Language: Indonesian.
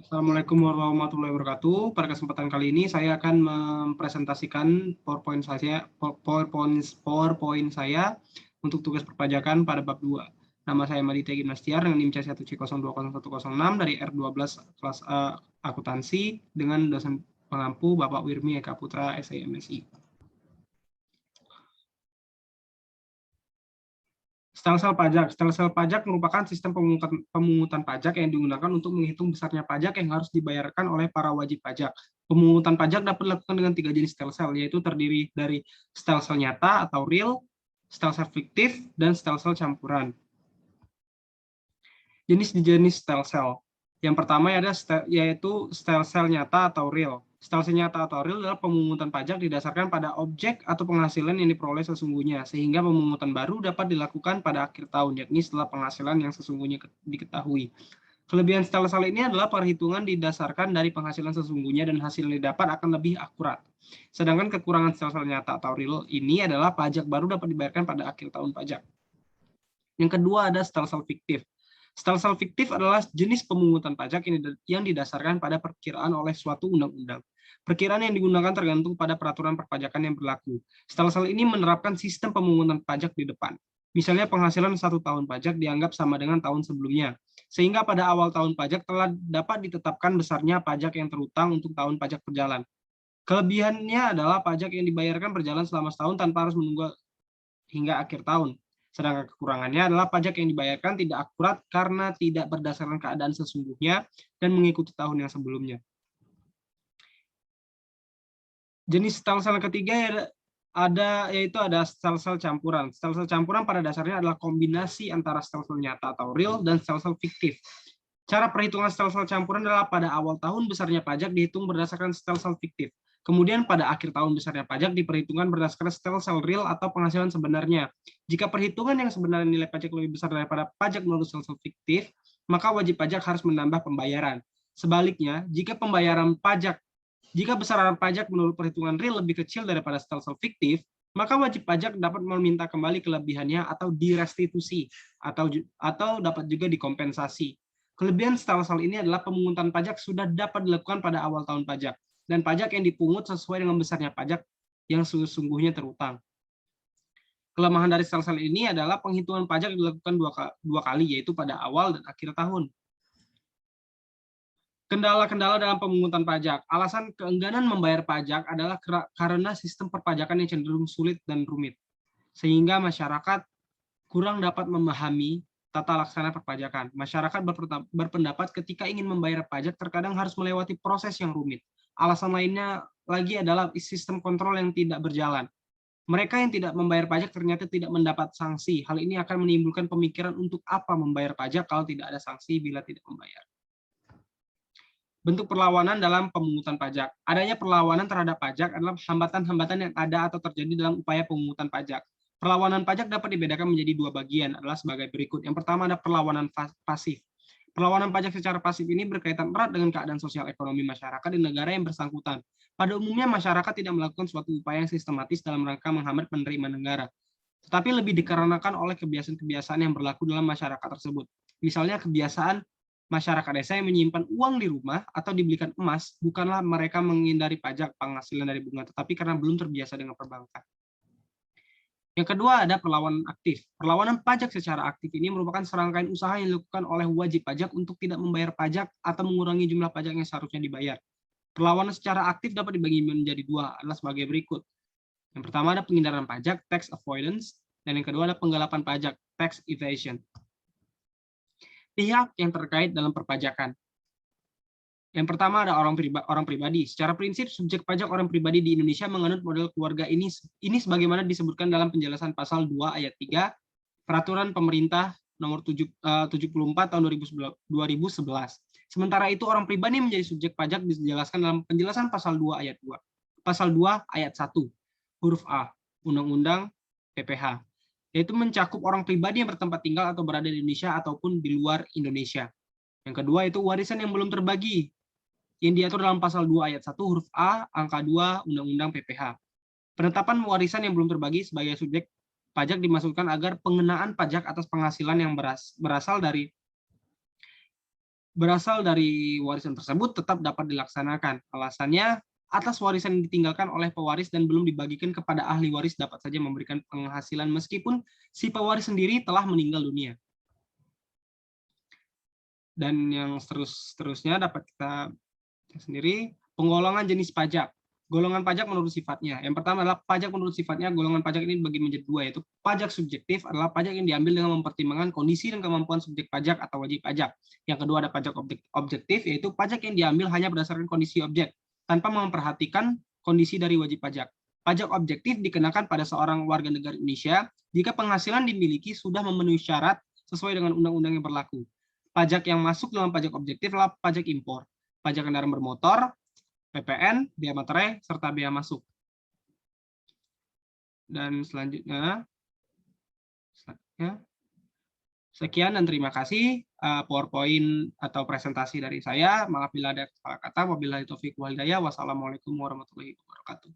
Assalamualaikum warahmatullahi wabarakatuh. Pada kesempatan kali ini saya akan mempresentasikan PowerPoint saya untuk tugas perpajakan pada bab 2. Nama saya Madita Gimnastiar dengan NIM C1C020106 dari R12 kelas A Akuntansi dengan dosen pengampu Bapak Wirmi Eka Putra, SIMSI. Stelsel pajak. Stelsel pajak merupakan sistem pemungutan pajak yang digunakan untuk menghitung besarnya pajak yang harus dibayarkan oleh para wajib pajak. Pemungutan pajak dapat dilakukan dengan 3 jenis stelsel, yaitu terdiri dari stelsel nyata atau real, stelsel fiktif, dan stelsel campuran. Jenis-jenis stelsel. Yang pertama yaitu stelsel nyata atau real. Stelsel nyata atau real adalah pemungutan pajak didasarkan pada objek atau penghasilan yang diperoleh sesungguhnya, sehingga pemungutan baru dapat dilakukan pada akhir tahun, yakni setelah penghasilan yang sesungguhnya diketahui. Kelebihan stelsel ini adalah perhitungan didasarkan dari penghasilan sesungguhnya dan hasil yang didapat akan lebih akurat. Sedangkan kekurangan stelsel nyata atau real ini adalah pajak baru dapat dibayarkan pada akhir tahun pajak. Yang kedua ada stelsel fiktif. Stelsel fiktif adalah jenis pemungutan pajak yang didasarkan pada perkiraan oleh suatu undang-undang. Perkiraan yang digunakan tergantung pada peraturan perpajakan yang berlaku. Stelsel ini menerapkan sistem pemungutan pajak di depan. Misalnya penghasilan 1 tahun pajak dianggap sama dengan tahun sebelumnya. Sehingga pada awal tahun pajak telah dapat ditetapkan besarnya pajak yang terutang untuk tahun pajak berjalan. Kelebihannya adalah pajak yang dibayarkan berjalan selama setahun tanpa harus menunggu hingga akhir tahun. Sedangkan kekurangannya adalah pajak yang dibayarkan tidak akurat karena tidak berdasarkan keadaan sesungguhnya dan mengikuti tahun yang sebelumnya. Jenis stelsel ketiga yaitu ada stelsel campuran. Stelsel campuran pada dasarnya adalah kombinasi antara stelsel nyata atau real dan stelsel fiktif. Cara perhitungan stelsel campuran adalah pada awal tahun besarnya pajak dihitung berdasarkan stelsel fiktif. Kemudian pada akhir tahun besarnya pajak diperhitungkan berdasarkan stelsel real atau penghasilan sebenarnya. Jika perhitungan yang sebenarnya nilai pajak lebih besar daripada pajak menurut stelsel fiktif, maka wajib pajak harus menambah pembayaran. Sebaliknya, jika besaran pajak menurut perhitungan real lebih kecil daripada stelsel fiktif, maka wajib pajak dapat meminta kembali kelebihannya atau direstitusi atau dapat juga dikompensasi. Kelebihan stelsel ini adalah pemungutan pajak sudah dapat dilakukan pada awal tahun pajak dan pajak yang dipungut sesuai dengan besarnya pajak yang sesungguhnya terutang. Kelemahan dari stelsel ini adalah penghitungan pajak dilakukan dua kali, yaitu pada awal dan akhir tahun. Kendala-kendala dalam pemungutan pajak. Alasan keengganan membayar pajak adalah karena sistem perpajakan yang cenderung sulit dan rumit, sehingga masyarakat kurang dapat memahami tata laksana perpajakan. Masyarakat berpendapat ketika ingin membayar pajak terkadang harus melewati proses yang rumit. Alasan lainnya lagi adalah sistem kontrol yang tidak berjalan. Mereka yang tidak membayar pajak ternyata tidak mendapat sanksi. Hal ini akan menimbulkan pemikiran untuk apa membayar pajak kalau tidak ada sanksi bila tidak membayar. Bentuk perlawanan dalam pemungutan pajak. Adanya perlawanan terhadap pajak adalah hambatan-hambatan yang ada atau terjadi dalam upaya pemungutan pajak. Perlawanan pajak dapat dibedakan menjadi dua bagian, adalah sebagai berikut. Yang pertama ada perlawanan pasif. Perlawanan pajak secara pasif ini berkaitan erat dengan keadaan sosial ekonomi masyarakat di negara yang bersangkutan. Pada umumnya masyarakat tidak melakukan suatu upaya yang sistematis dalam rangka menghambat penerimaan negara, tetapi lebih dikarenakan oleh kebiasaan-kebiasaan yang berlaku dalam masyarakat tersebut. Misalnya kebiasaan masyarakat desa yang menyimpan uang di rumah atau dibelikan emas, bukanlah mereka menghindari pajak penghasilan dari bunga, tetapi karena belum terbiasa dengan perbankan. Yang kedua ada perlawanan aktif. Perlawanan pajak secara aktif ini merupakan serangkaian usaha yang dilakukan oleh wajib pajak untuk tidak membayar pajak atau mengurangi jumlah pajak yang seharusnya dibayar. Perlawanan secara aktif dapat dibagi menjadi dua, adalah sebagai berikut. Yang pertama ada penghindaran pajak, tax avoidance, dan yang kedua ada penggelapan pajak, tax evasion. Pihak yang terkait dalam perpajakan. Yang pertama ada orang pribadi. Secara prinsip, subjek pajak orang pribadi di Indonesia menganut model keluarga ini sebagaimana disebutkan dalam penjelasan pasal 2 ayat 3 Peraturan Pemerintah nomor 74 tahun 2011. Sementara itu orang pribadi menjadi subjek pajak dijelaskan dalam penjelasan pasal 2 ayat 2. Pasal 2 ayat 1 huruf A Undang-Undang PPH, yaitu mencakup orang pribadi yang bertempat tinggal atau berada di Indonesia ataupun di luar Indonesia. Yang kedua itu warisan yang belum terbagi, yang diatur dalam pasal 2 ayat 1 huruf A angka 2 Undang-Undang PPH. Penetapan warisan yang belum terbagi sebagai subjek pajak dimaksudkan agar pengenaan pajak atas penghasilan yang berasal dari berasal dari warisan tersebut tetap dapat dilaksanakan. Alasannya, atas warisan yang ditinggalkan oleh pewaris dan belum dibagikan kepada ahli waris dapat saja memberikan penghasilan meskipun si pewaris sendiri telah meninggal dunia. Dan yang seterusnya dapat kita sendiri, penggolongan jenis pajak. Golongan pajak menurut sifatnya. Yang pertama adalah pajak menurut sifatnya. Golongan pajak ini dibagi menjadi dua, yaitu pajak subjektif adalah pajak yang diambil dengan mempertimbangkan kondisi dan kemampuan subjek pajak atau wajib pajak. Yang kedua ada pajak objektif, yaitu pajak yang diambil hanya berdasarkan kondisi objek, tanpa memperhatikan kondisi dari wajib pajak. Pajak objektif dikenakan pada seorang warga negara Indonesia jika penghasilan dimiliki sudah memenuhi syarat sesuai dengan undang-undang yang berlaku. Pajak yang masuk dalam pajak objektif adalah pajak impor, pajak kendaraan bermotor, PPN, biaya materai, serta biaya masuk. Dan selanjutnya, sekian dan terima kasih PowerPoint atau presentasi dari saya. Maaf bila ada salah kata. Wabillahi taufiq wal hidayah. Wassalamualaikum warahmatullahi wabarakatuh.